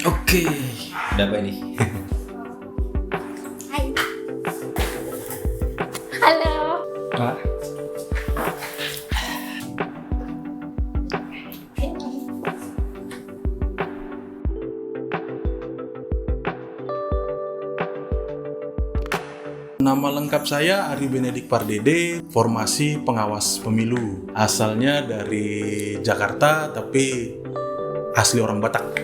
Oke, ada apa ini? Hai. Halo. Kak, nama lengkap saya Ari Benedik Pardede, formasi pengawas pemilu. Asalnya dari Jakarta, tapi asli orang Batak.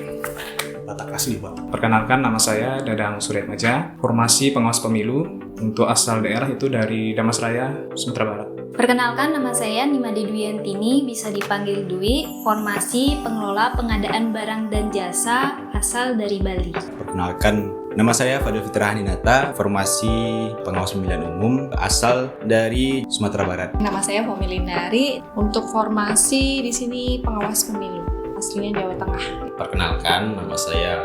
Batak asli, Pak. Perkenalkan, nama saya Dadang Suryatmaja, formasi pengawas pemilu. Untuk asal daerah itu dari Damasraya, Sumatera Barat. Perkenalkan, nama saya Nimade Dwiantini, bisa dipanggil Dwi, formasi pengelola pengadaan barang dan jasa, asal dari Bali. perkenalkan, nama saya Fadil Fitra Haninata, formasi pengawas pemilihan umum, asal dari Sumatera Barat. Nama saya Homi Lindari, untuk formasi di sini pengawas pemilu, aslinya Jawa Tengah. Perkenalkan, nama saya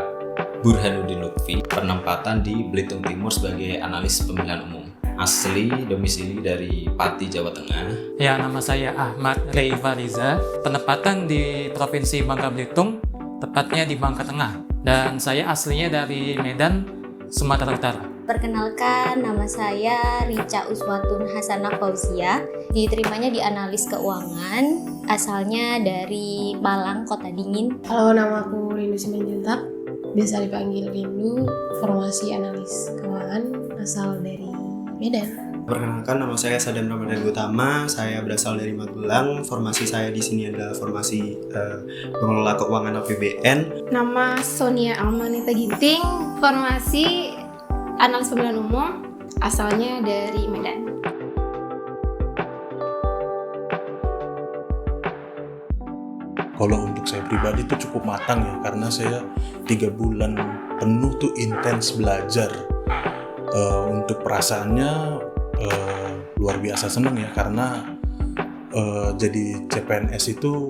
Burhanuddin Lutfi, penempatan di Belitung Timur sebagai analis pemilihan umum. Asli domisili dari Pati, Jawa Tengah. Ya, nama saya Ahmad Rey Fariza, penempatan di Provinsi Bangka Belitung, tepatnya di Bangka Tengah. Dan saya aslinya dari Medan, Sumatera Utara. Perkenalkan, nama saya Rica Uswatun Hasanah Fauzia, diterimanya di analis keuangan, asalnya dari Malang, Kota Dingin. Halo, nama aku Rindu Simanjuntak, biasa dipanggil Rindu, formasi analis keuangan, asal dari Medan. Perkenalkan, nama saya Sadam Ramadan Gutama, saya berasal dari Magelang. Formasi saya di sini adalah formasi pengelola keuangan APBN. Nama Sonia Almanita Ginting, formasi analis pemilihan umum, asalnya dari Medan. Kalau untuk saya pribadi itu cukup matang ya, karena saya 3 bulan penuh tuh intens belajar. Untuk perasaannya luar biasa seneng ya, karena jadi CPNS itu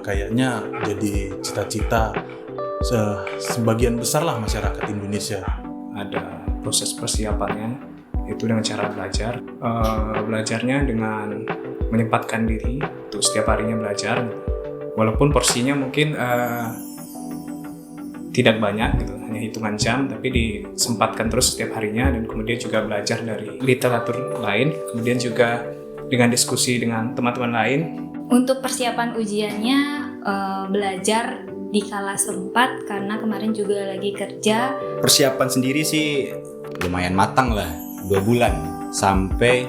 kayaknya jadi cita-cita sebagian besar lah masyarakat Indonesia. Ada proses persiapannya, itu dengan cara belajar. Belajarnya dengan menyempatkan diri untuk setiap harinya belajar. Walaupun porsinya mungkin tidak banyak gitu, hanya hitungan jam, tapi disempatkan terus setiap harinya, dan kemudian juga belajar dari literatur lain, kemudian juga dengan diskusi dengan teman-teman lain. Untuk persiapan ujiannya, belajar di kala sempat, karena kemarin juga lagi kerja. Persiapan sendiri sih lumayan matang lah, 2 bulan. Sampai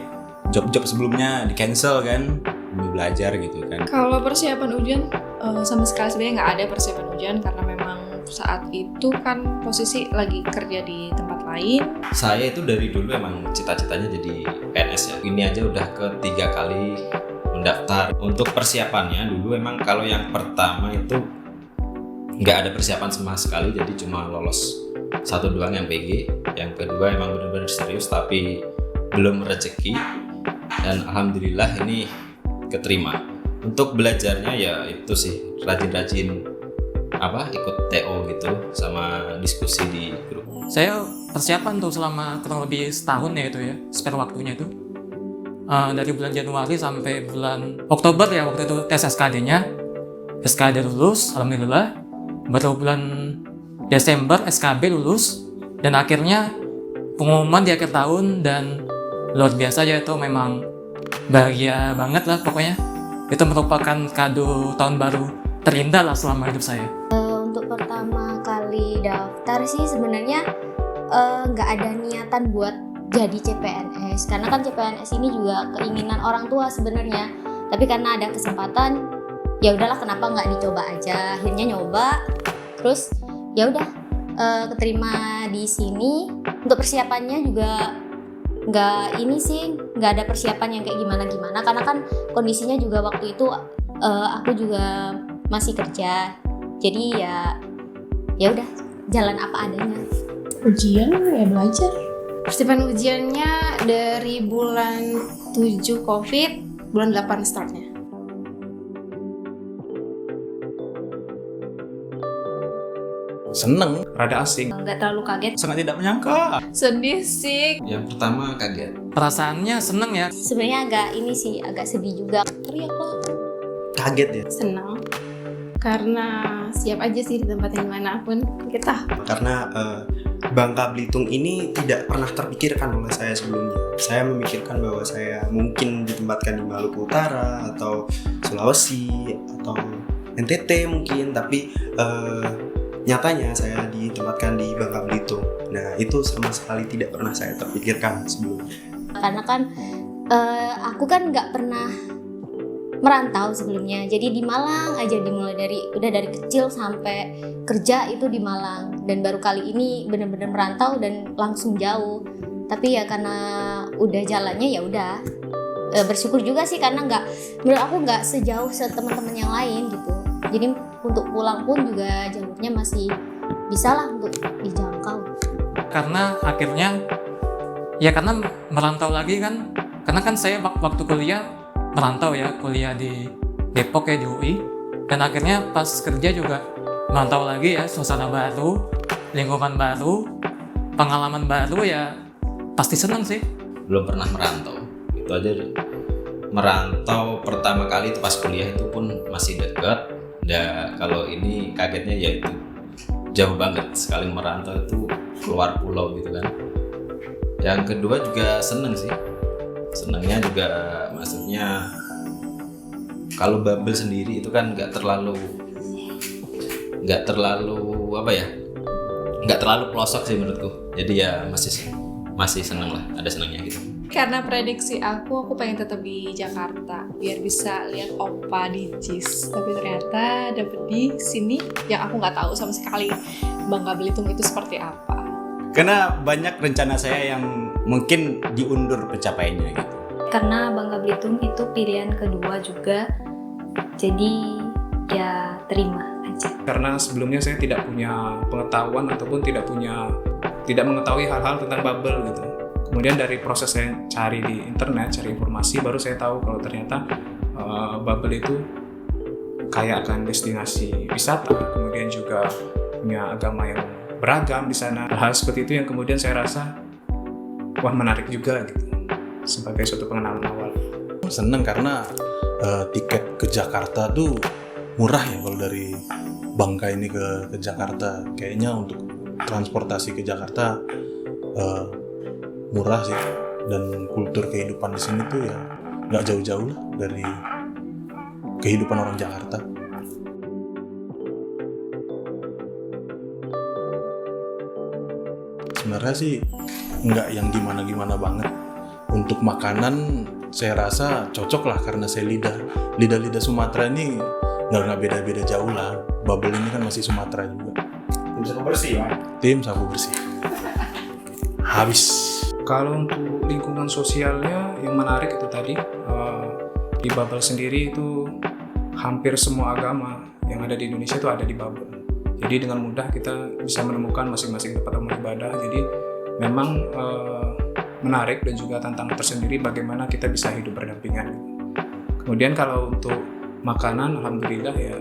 job-job sebelumnya di cancel kan, demi belajar gitu kan. Kalau persiapan ujian, sama sekali sebenarnya nggak ada persiapan ujian, karena memang saat itu kan posisi lagi kerja di tempat lain. Saya itu dari dulu emang cita-citanya jadi PNS ya. Ini aja udah ke 3 kali mendaftar. Untuk persiapannya dulu emang kalau yang pertama itu nggak ada persiapan sama sekali, jadi cuma lolos 1 doang yang PG. Yang kedua emang benar-benar serius tapi belum rezeki, dan alhamdulillah ini keterima. Untuk belajarnya ya itu sih rajin-rajin ikut TO gitu sama diskusi di grup. Saya persiapan tuh selama kurang lebih setahun ya itu ya, spare waktunya itu. Dari bulan Januari sampai bulan Oktober ya, waktu itu tes SKD-nya. SKD lulus, alhamdulillah. Baru bulan Desember SKB lulus, dan akhirnya pengumuman di akhir tahun, dan luar biasa ya, itu memang bahagia banget lah pokoknya. Itu merupakan kado tahun baru terindah lah selama hidup saya. Untuk pertama kali daftar sih sebenarnya nggak ada niatan buat jadi CPNS, karena kan CPNS ini juga keinginan orang tua sebenarnya. Tapi karena ada kesempatan, ya udahlah, kenapa nggak dicoba aja. Akhirnya nyoba, terus ya udah keterima di sini. Untuk persiapannya juga nggak ada persiapan yang kayak gimana, karena kan kondisinya juga waktu itu aku juga masih kerja, jadi ya udah jalan apa adanya. Ujian ya belajar. Persiapan ujiannya dari bulan 7 COVID, bulan 8 startnya. Seneng. Rada asing. Nggak terlalu kaget. Sangat tidak menyangka. Sedih sih. Yang pertama kaget. Perasaannya seneng ya. Sebenarnya agak sedih juga. Teriak lah. Kaget ya. Senang karena siap aja sih ditempatin manapun kita. Karena Bangka Belitung ini tidak pernah terpikirkan oleh saya sebelumnya. Saya memikirkan bahwa saya mungkin ditempatkan di Maluku Utara atau Sulawesi atau NTT mungkin, tapi nyatanya saya ditempatkan di Bangka Belitung. Nah, itu sama sekali tidak pernah saya terpikirkan sebelumnya. Karena kan aku kan nggak pernah merantau sebelumnya, jadi di Malang aja, dimulai dari kecil sampai kerja itu di Malang, dan baru kali ini benar-benar merantau dan langsung jauh. Tapi ya karena udah jalannya ya udah, bersyukur juga sih karena menurut aku nggak sejauh teman-teman yang lain gitu. Jadi untuk pulang pun juga jalurnya masih bisa lah untuk dijangkau. Karena akhirnya ya karena merantau lagi kan, karena kan saya waktu kuliah merantau ya, kuliah di Depok ya, di UI, dan akhirnya pas kerja juga merantau lagi ya, suasana baru, lingkungan baru, pengalaman baru, ya pasti seneng sih. Belum pernah merantau, itu aja. Merantau pertama kali itu pas kuliah itu pun masih dekat. Dan kalau ini kagetnya ya itu jauh banget, sekali merantau itu keluar pulau gitu kan. Yang kedua juga seneng sih, senengnya juga maksudnya kalau bubble sendiri itu kan nggak terlalu apa ya, nggak terlalu pelosok sih menurutku. Jadi ya masih seneng lah, ada senengnya gitu. Karena prediksi aku pengen tetap di Jakarta biar bisa lihat opa di JIS. Tapi ternyata dapet di sini yang aku nggak tahu sama sekali Bangka Belitung itu seperti apa. Karena banyak rencana saya yang mungkin diundur pencapaiannya gitu. Karena Bangka Belitung itu pilihan kedua juga, jadi ya terima aja. Karena sebelumnya saya tidak punya pengetahuan ataupun tidak mengetahui hal-hal tentang bubble gitu. Kemudian dari proses saya cari di internet, cari informasi, baru saya tahu kalau ternyata bubble itu kaya akan destinasi wisata, kemudian juga punya agama yang beragam di sana. Hal seperti itu yang kemudian saya rasa wah menarik juga gitu sebagai suatu pengenalan awal. Seneng karena tiket ke Jakarta tuh murah ya, kalau dari Bangka ini ke Jakarta. Kayaknya untuk transportasi ke Jakarta murah sih, dan kultur kehidupan di sini tuh ya nggak jauh-jauh lah dari kehidupan orang Jakarta. Sebenarnya sih nggak yang gimana-gimana banget. Untuk makanan saya rasa cocok lah, karena saya lidah Sumatera ini nggak beda-beda jauh lah. Bubble ini kan masih Sumatera juga. Tim sapu bersih ya? Tim sapu bersih. Habis. Kalau untuk lingkungan sosialnya yang menarik itu tadi, di Bubble sendiri itu hampir semua agama yang ada di Indonesia itu ada di Bubble. Jadi dengan mudah kita bisa menemukan masing-masing tempat rumah ibadah. Jadi memang menarik dan juga tantangan tersendiri bagaimana kita bisa hidup berdampingan. Kemudian kalau untuk makanan, alhamdulillah ya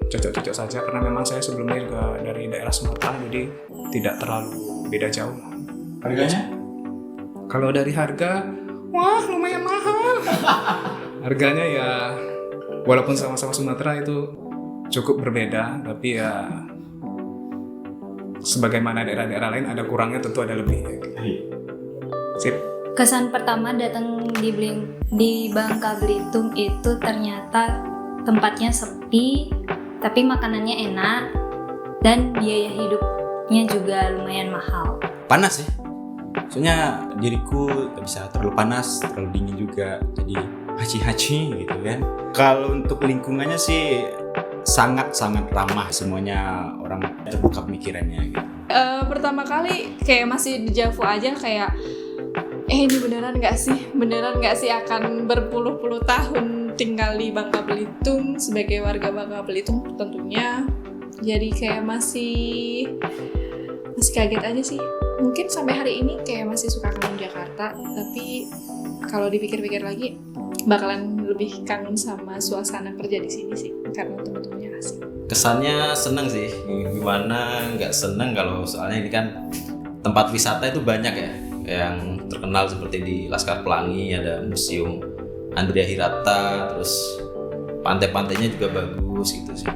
cocok-cocok saja, karena memang saya sebelumnya juga dari daerah Sumatera, jadi tidak terlalu beda jauh. Harganya? Kalau dari harga, wah lumayan mahal. Harganya ya walaupun sama-sama Sumatera itu cukup berbeda, tapi ya sebagaimana daerah-daerah lain ada kurangnya, tentu ada lebihnya. Sip. Kesan pertama datang di Bangka Belitung itu ternyata tempatnya sepi, tapi makanannya enak dan biaya hidupnya juga lumayan mahal. Panas sih. Soalnya diriku gak bisa terlalu panas, terlalu dingin juga. Jadi haci-haci gitu kan. Kalau untuk lingkungannya sih sangat-sangat ramah, semuanya orang terbuka pemikirannya gitu. Pertama kali kayak masih dejavu aja, kayak ini beneran nggak sih akan berpuluh-puluh tahun tinggal di Bangka Belitung sebagai warga Bangka Belitung tentunya. Jadi kayak masih kaget aja sih. Mungkin sampai hari ini kayak masih suka kangen Jakarta, tapi kalau dipikir-pikir lagi bakalan lebih kangen sama suasana kerja di sini sih, karena teman-temannya asik. Kesannya seneng sih, gimana nggak seneng kalau soalnya ini kan tempat wisata itu banyak ya yang terkenal, seperti di Laskar Pelangi ada Museum Andrea Hirata, terus pantai-pantainya juga bagus gitu sih.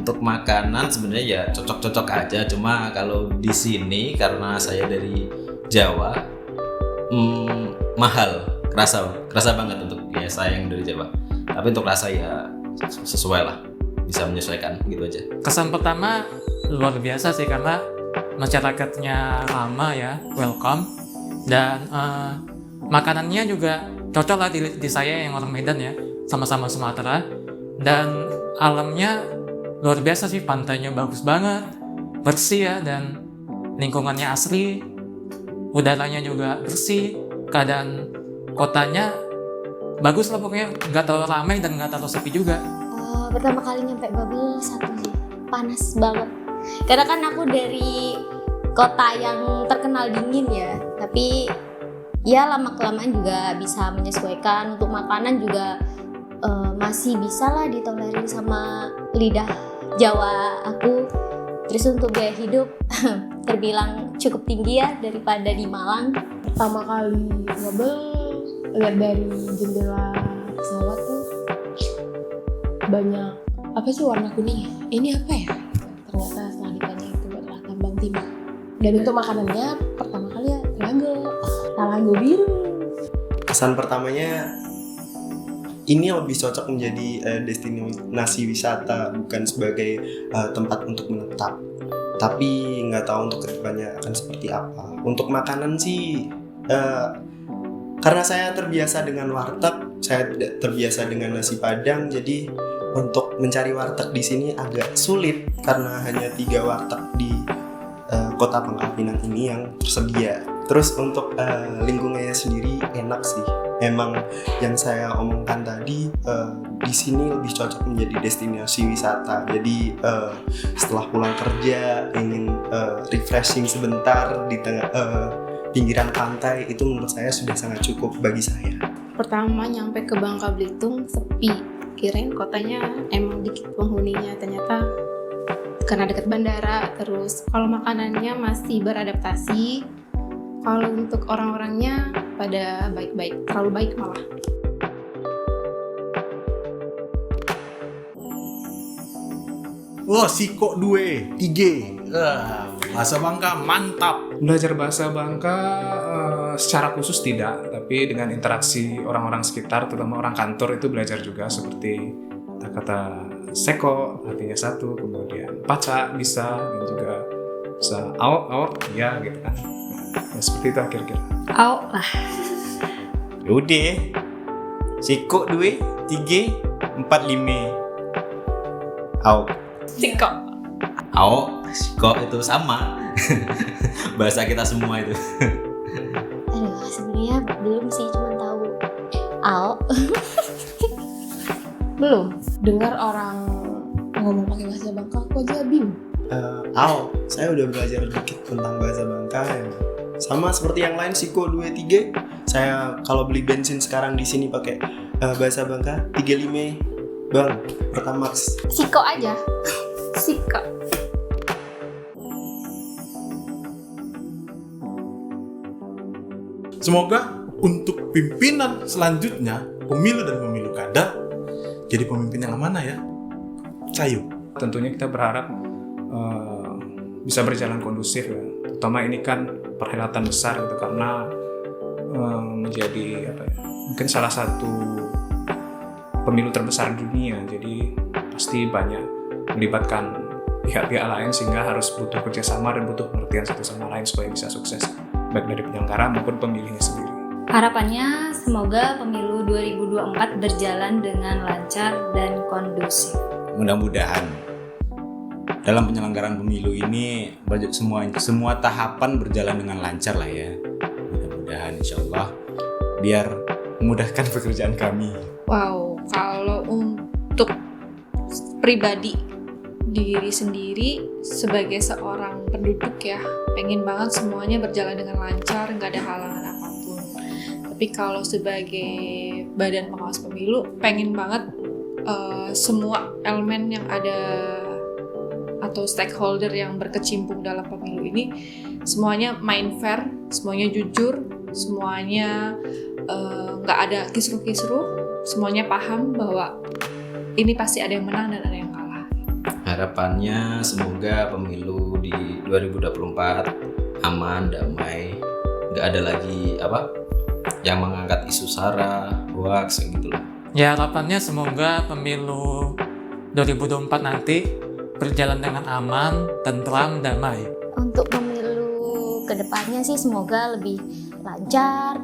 Untuk makanan sebenarnya ya cocok-cocok aja, cuma kalau di sini karena saya dari Jawa, mahal, kerasa banget untuk ya saya yang dari Jawa. Tapi untuk rasa ya sesuai lah, bisa menyesuaikan gitu aja. Kesan pertama luar biasa sih karena masyarakatnya ramah ya, welcome, dan makanannya juga cocok lah di saya yang orang Medan ya, sama-sama Sumatera, dan alamnya luar biasa sih, pantainya bagus banget, bersih ya, dan lingkungannya asri, udaranya juga bersih, keadaan kotanya bagus lah pokoknya, nggak terlalu ramai dan nggak terlalu sepi juga. Pertama kali nyampe Babel satu sih, panas banget. Karena kan aku dari kota yang terkenal dingin ya, tapi ya lama-kelamaan juga bisa menyesuaikan. Untuk makanan juga masih bisa lah ditolerir sama lidah Jawa aku. Terus untuk gaya hidup terbilang cukup tinggi ya daripada di Malang. Pertama kali Babel lihat dari jendela pesawat tuh banyak apa sih warna kuning ya? Ini apa ya? Ternyata setelah ditanya itu adalah tambang timah. Dan untuk makanannya pertama kali ya talago biru. Kesan pertamanya ini lebih cocok menjadi destinasi wisata, bukan sebagai tempat untuk menetap. Tapi nggak tahu untuk kedepannya akan seperti apa. Untuk makanan sih, karena saya terbiasa dengan warteg, saya tidak terbiasa dengan nasi Padang, jadi untuk mencari warteg di sini agak sulit karena hanya 3 warteg di kota Pangkal Pinang ini yang tersedia. Terus untuk lingkungannya sendiri enak sih. Memang yang saya omongkan tadi, di sini lebih cocok menjadi destinasi wisata. Jadi setelah pulang kerja ingin refreshing sebentar di tengah pinggiran pantai, itu menurut saya sudah sangat cukup bagi saya. Pertama nyampe ke Bangka Belitung sepi. Kirain kotanya emang dikit penghuninya, ternyata karena dekat bandara. Terus kalau makanannya masih beradaptasi. Kalau untuk orang-orangnya pada baik-baik, terlalu baik malah. Wah, siko 2, 3. Bahasa Bangka mantap. Belajar bahasa Bangka secara khusus tidak, tapi dengan interaksi orang-orang sekitar, terutama orang kantor, itu belajar juga, seperti kata seko artinya satu, kemudian paca bisa, dan juga bisa ao ya gitu kan. Ya, seperti itu kira-kira. Au lah. Udah. Siko 2, 3, 4, 5. Au. Siko. Ao, siko itu sama. Bahasa kita semua itu. Aduh, sebenarnya belum sih, cuma tahu ao. Belum dengar orang ngomong pakai bahasa Bangka, aku aja bingung. Ao, saya udah belajar dikit tentang bahasa Bangka ya. Sama seperti yang lain, Siko 2, 3. Saya kalau beli bensin sekarang di sini pakai bahasa Bangka 35, Bang, Pertamax. Siko aja. Siko. Semoga untuk pimpinan selanjutnya, pemilu dan pemilu kada, jadi pemimpin yang amanah ya. Cayu. Tentunya kita berharap bisa berjalan kondusif ya. Terutama ini kan perhelatan besar gitu, karena menjadi mungkin salah satu pemilu terbesar dunia. Jadi pasti banyak melibatkan pihak-pihak lain, sehingga harus butuh kerjasama dan butuh pengertian satu sama lain supaya bisa sukses, baik dari penyelenggara maupun pemilihnya sendiri. Harapannya semoga pemilu 2024 berjalan dengan lancar dan kondusif. Mudah-mudahan dalam penyelenggaraan pemilu ini semua tahapan berjalan dengan lancar lah ya. Mudah-mudahan insyaallah, biar memudahkan pekerjaan kami. Wow, kalau untuk pribadi diri sendiri sebagai seorang penduduk ya, pengen banget semuanya berjalan dengan lancar, nggak ada halangan apapun. Tapi kalau sebagai badan pengawas pemilu, pengen banget semua elemen yang ada atau stakeholder yang berkecimpung dalam pemilu ini semuanya main fair, semuanya jujur, semuanya nggak ada kisruh-kisruh, semuanya paham bahwa ini pasti ada yang menang dan ada yang kalah. Harapannya semoga pemilu di 2024 aman, damai, nggak ada lagi yang mengangkat isu sara, hoax gitu lah. Ya harapannya semoga pemilu 2024 nanti berjalan dengan aman, tentram, damai. Untuk pemilu kedepannya sih semoga lebih lancar,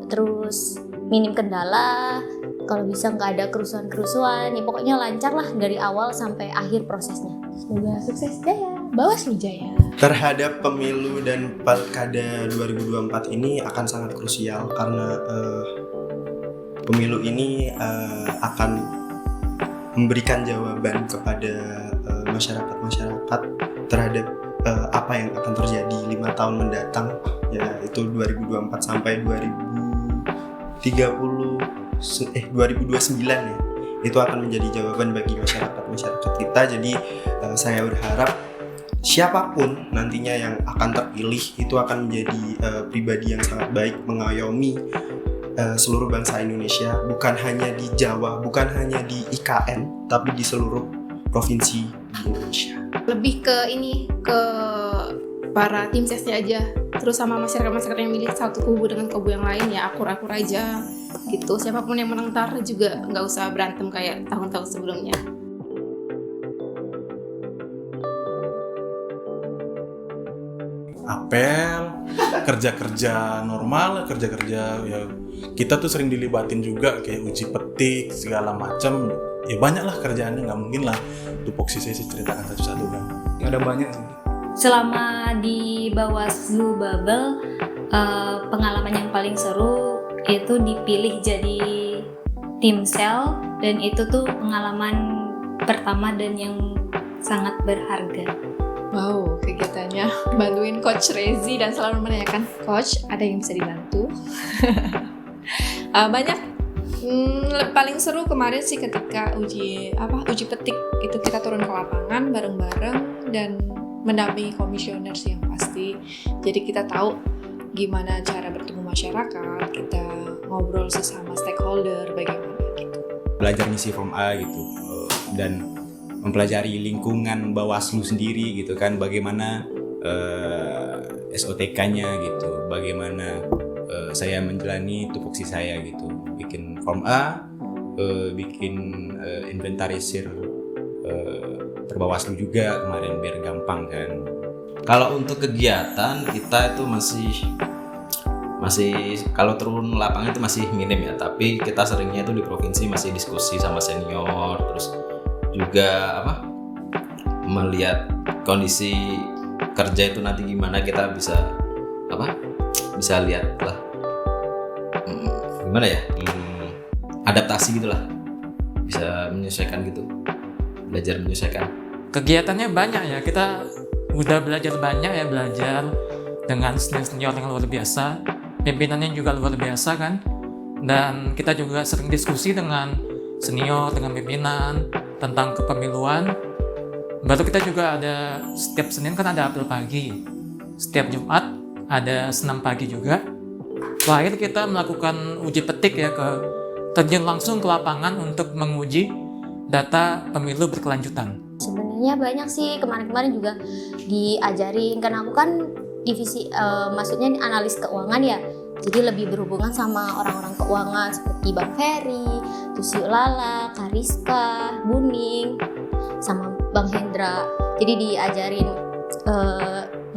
terus minim kendala, kalau bisa nggak ada kerusuhan-kerusuhan, ya pokoknya lancar lah dari awal sampai akhir prosesnya. Semoga sukses jaya, Bawaslu jaya. Terhadap pemilu dan pilkada 2024 ini akan sangat krusial karena pemilu ini akan memberikan jawaban kepada masyarakat terhadap apa yang akan terjadi 5 tahun mendatang, yaitu 2024 sampai 2029 ya. Itu akan menjadi jawaban bagi masyarakat kita. Jadi saya berharap siapapun nantinya yang akan terpilih itu akan menjadi pribadi yang sangat baik, mengayomi seluruh bangsa Indonesia, bukan hanya di Jawa, bukan hanya di IKN, tapi di seluruh provinsi di Indonesia. Lebih ke para tim sesnya aja, terus sama masyarakat yang milih satu kubu dengan kubu yang lain, ya akur-akur aja gitu. Siapapun yang menang ntar juga nggak usah berantem kayak tahun-tahun sebelumnya. Apel, kerja-kerja normal, kerja-kerja ya kita tuh sering dilibatin juga kayak uji petik segala macam. Ya banyak lah kerjaannya, nggak mungkin lah tupoksi saya ceritakan satu-satu kan. Ada banyak sih. Selama di Bawaslu Babel, pengalaman yang paling seru itu dipilih jadi tim sel, dan itu tuh pengalaman pertama dan yang sangat berharga. Wow, kegiatannya bantuin Coach Rezi dan selalu menanyakan, Coach, ada yang bisa dibantu? Banyak. Paling seru kemarin sih ketika uji petik itu kita turun ke lapangan bareng-bareng dan mendampingi komisioner sih yang pasti. Jadi kita tahu gimana cara bertemu masyarakat, kita ngobrol sesama stakeholder bagaimana gitu. Belajar ngisi form A gitu, dan mempelajari lingkungan Bawaslu sendiri gitu kan, bagaimana SOTK-nya gitu, bagaimana saya menjalani tupoksi saya gitu, bikin form A, bikin inventarisir perbawaslu juga kemarin biar gampang kan. Kalau untuk kegiatan kita itu masih kalau turun lapangan itu masih minim ya, tapi kita seringnya itu di provinsi masih diskusi sama senior, terus juga melihat kondisi kerja itu nanti gimana, kita bisa lihat lah gimana ya, adaptasi gitulah, bisa menyesuaikan gitu, belajar menyesuaikan. Kegiatannya banyak ya, kita udah belajar banyak ya, belajar dengan senior yang luar biasa, pimpinannya juga luar biasa kan, dan kita juga sering diskusi dengan senior, dengan pimpinan tentang kepemiluan. Baru kita juga ada setiap Senin kan ada apel pagi, setiap Jumat ada senam pagi juga. Terakhir kita melakukan uji petik ya, terjun langsung ke lapangan untuk menguji data pemilu berkelanjutan. Sebenarnya banyak sih, kemarin-kemarin juga diajarin, karena aku kan divisi maksudnya analis keuangan ya, jadi lebih berhubungan sama orang-orang keuangan seperti Bang Ferry, Tusi Lala, Kariska, Buning, sama Bang Hendra. Jadi diajarin,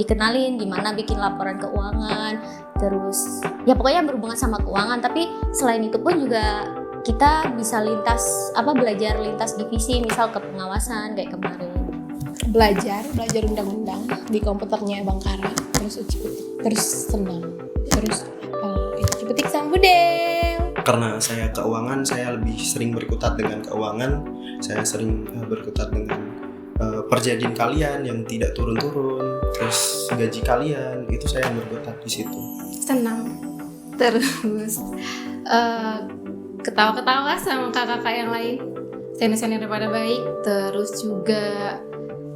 dikenalin gimana bikin laporan keuangan, terus ya pokoknya berhubungan sama keuangan. Tapi selain itu pun juga kita bisa belajar lintas divisi, misal ke pengawasan kayak kemarin. Belajar undang-undang di komputernya Bang Kara, terus uji petik, terus senam, terus uji petik sama Budel. Karena saya keuangan, saya lebih sering berkutat dengan keuangan, saya sering berkutat dengan perjanjian kalian yang tidak turun-turun, terus gaji kalian, itu saya yang berkutat di situ. Senam, terus ketawa-ketawa sama kakak-kakak yang lain, senior-senior daripada baik, terus juga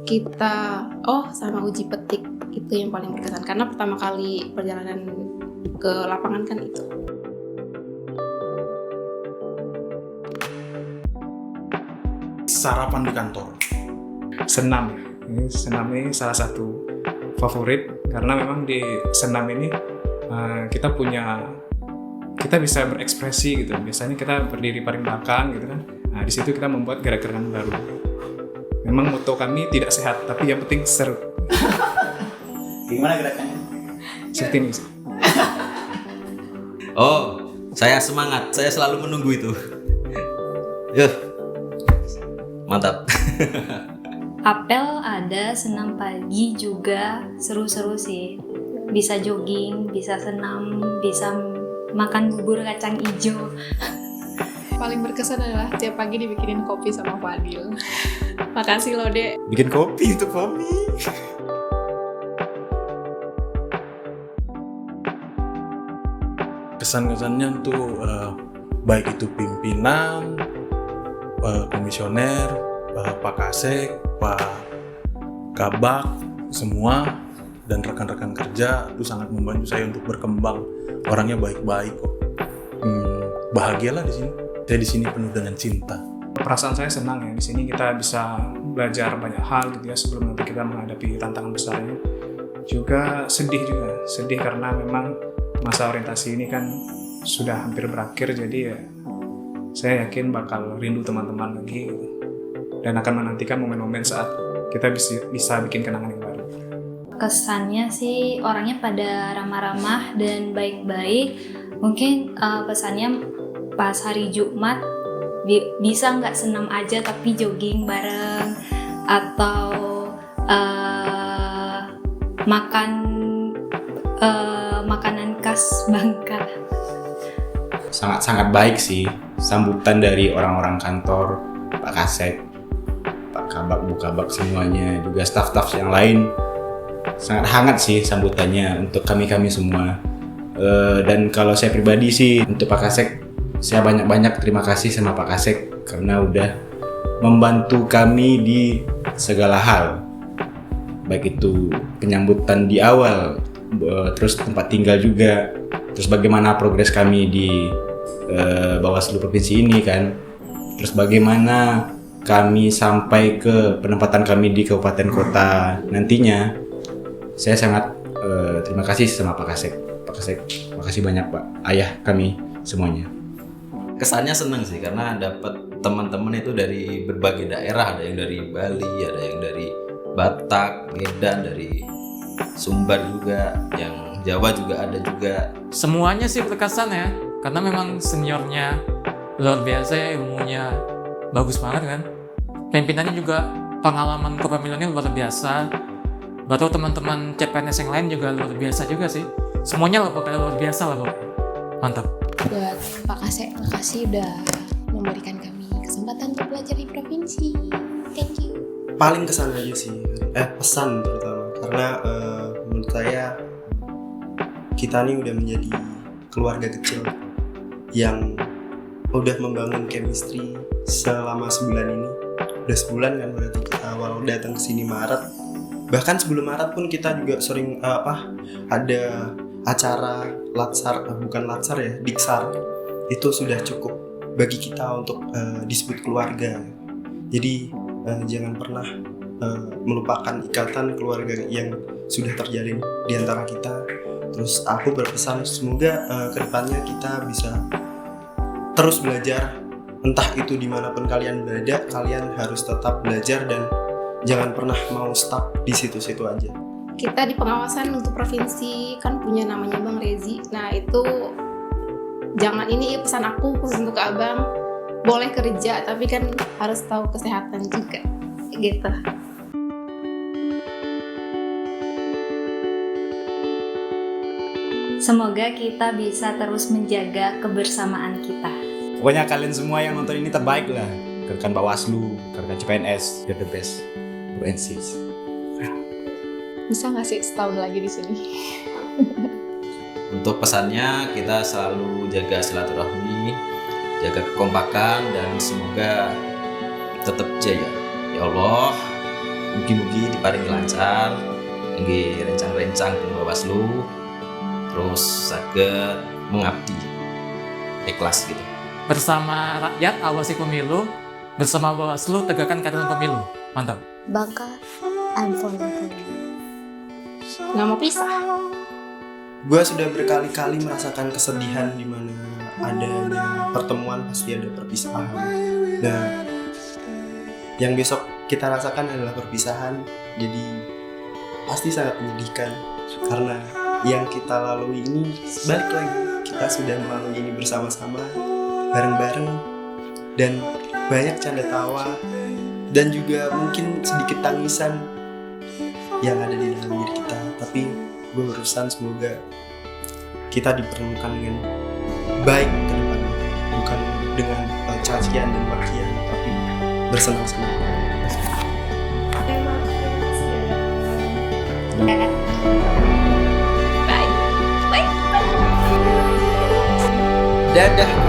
kita sama uji petik, itu yang paling berkesan karena pertama kali perjalanan ke lapangan kan itu. Sarapan di kantor. senam. Senam ini salah satu favorit karena memang di senam ini kita bisa berekspresi gitu. Biasanya kita berdiri paling belakang gitu kan. Nah, di situ kita membuat gerakan baru. Memang moto kami tidak sehat, tapi yang penting seru. Gimana gerakannya? Seperti ini. Oh, saya semangat. Saya selalu menunggu itu. Yuh, mantap. Apel ada, senam pagi juga seru-seru sih. Bisa jogging, bisa senam, bisa makan bubur kacang hijau. Paling berkesan adalah tiap pagi dibikinin kopi sama Fadil. Makasih loh, Dek. Bikin kopi untuk Pomi. Kesan-kesannya tuh baik itu pimpinan, komisioner, Pak Kasek, Pak Kabak, semua dan rekan-rekan kerja itu sangat membantu saya untuk berkembang. Orangnya baik-baik kok. Bahagialah di sini. Saya di sini penuh dengan cinta. Perasaan saya senang ya, di sini kita bisa belajar banyak hal gitu ya sebelum nanti kita menghadapi tantangan besarnya. Juga sedih karena memang masa orientasi ini kan sudah hampir berakhir, jadi ya saya yakin bakal rindu teman-teman lagi gitu. Dan akan menantikan momen-momen saat kita bisa bikin kenangan yang baru. Kesannya sih orangnya pada ramah-ramah dan baik-baik. Mungkin pesannya pas hari Jumat bisa nggak senam aja tapi jogging bareng atau makan makanan khas Bangka. Sangat-sangat baik sih sambutan dari orang-orang kantor, Pak Kasek, Pak Kabak, Bu Kabak semuanya, juga staf-staf yang lain. Sangat hangat sih sambutannya untuk kami-kami semua. Dan kalau saya pribadi sih untuk Pak Kasek, saya banyak-banyak terima kasih sama Pak Kasek karena udah membantu kami di segala hal. Baik itu penyambutan di awal, terus tempat tinggal juga, terus bagaimana progres kami di Bawaslu Provinsi ini kan, terus bagaimana kami sampai ke penempatan kami di kabupaten kota nantinya. Saya sangat terima kasih sama Pak Kasek. Pak Kasek, makasih banyak Pak, ayah kami semuanya. Kesannya senang sih karena dapat teman-teman itu dari berbagai daerah, ada yang dari Bali, ada yang dari Batak, Medan, dari Sumbar juga, yang Jawa juga ada juga. Semuanya sih berkesan ya, karena memang seniornya luar biasa ya, ilmunya bagus banget kan. Pimpinannya juga pengalaman kepemiluannya luar biasa. Baru teman-teman CPNS yang lain juga luar biasa juga sih. Semuanya lah pokoknya luar biasa lah pokoknya. Mantap. Buat Pak Kasek, makasih udah memberikan kami kesempatan untuk belajar di provinsi. Thank you. Paling kesan aja sih, pesan terutama karena menurut saya kita nih udah menjadi keluarga kecil yang udah membangun chemistry selama sebulan ini. Udah sebulan kan berarti kita awal datang ke sini Maret. Bahkan sebelum Maret pun kita juga sering ada acara Diksar. Itu sudah cukup bagi kita untuk disebut keluarga. Jadi jangan pernah melupakan ikatan keluarga yang sudah terjalin di antara kita. Terus aku berpesan semoga kedepannya kita bisa terus belajar, entah itu dimanapun kalian berada, kalian harus tetap belajar dan jangan pernah mau stuck di situ-situ aja. Kita di pengawasan untuk provinsi kan punya namanya Bang Rezi. Nah itu jangan, ini pesan aku khusus untuk Abang, boleh kerja tapi kan harus tahu kesehatan juga gitu. Semoga kita bisa terus menjaga kebersamaan kita. Pokoknya kalian semua yang nonton ini terbaik lah. Rekan Bawaslu, rekan CPNS, you're the best. Provinsi. Bisa nggak sih setahun lagi di sini? Untuk pesannya, kita selalu jaga silaturahmi, jaga kekompakan, dan semoga tetap jaya. Ya Allah, mugi-mugi diparingi lancar, nggih rencang-rencang pun Bawaslu, terus saged mengabdi, ikhlas gitu. Bersama rakyat awasi pemilu, bersama Bawaslu tegakkan keadilan pemilu. Mantap. Bangka, I'm forever. Nggak mau pisah. Gue sudah berkali-kali merasakan kesedihan di mana adanya pertemuan pasti ada perpisahan. Nah, yang besok kita rasakan adalah perpisahan. Jadi pasti sangat menyedihkan karena yang kita lalui ini balik lagi, kita sudah melalui ini bersama-sama, bareng-bareng, dan banyak canda tawa dan juga mungkin sedikit tangisan yang ada di dalam diri kita. Tapi gue berurusan semoga kita dipertemukan dengan baik ke depan, bukan dengan cacian dan makian, tapi bersenang-senang. Bye. Dadah